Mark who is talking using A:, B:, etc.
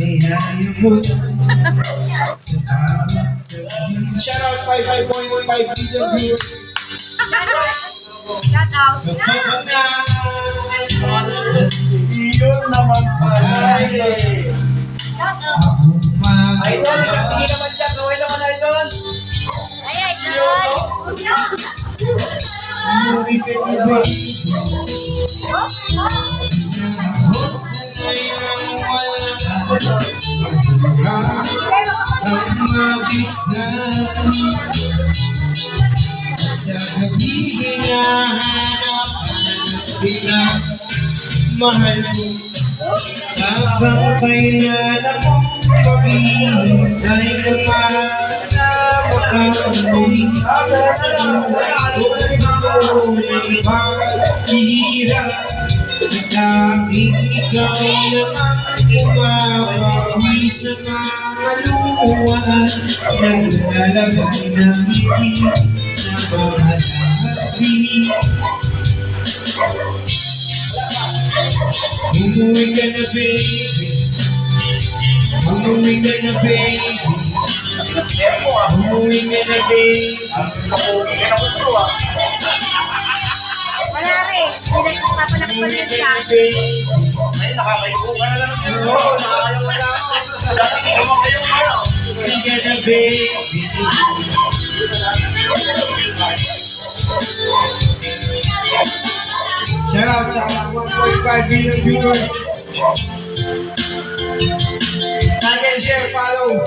A: Shout out 5.5 billion viewers.
B: Shout out.
C: Yun naman pala eh.
B: Shout out.
C: Idol, nagpili naman dyan. Okay naman, Idol.
B: Ay, idol.
A: Umuwi ka na ba? Ang mabisa sa gabi hinahanap bilang mahal mo. Habang kailan akong maghihintay na makakamuli sa buhay ko ng paghihirap. Tanging ikaw lang ang umapawi sa mga luha, naglalagay ng ngiti sa mga labi. Umuwi ka na baby, umuwi ka na baby, umuwi ka na baby.
B: Wala rin. Hindi na papanak pa rin siya.
C: Ay, nakakayo ka na lang. Oo, nakakayo ka na. Dati hindi naman kayong ano.
A: Umuwi ka na baby. Shout out sa 1.5 billion viewers. Like and share, follow.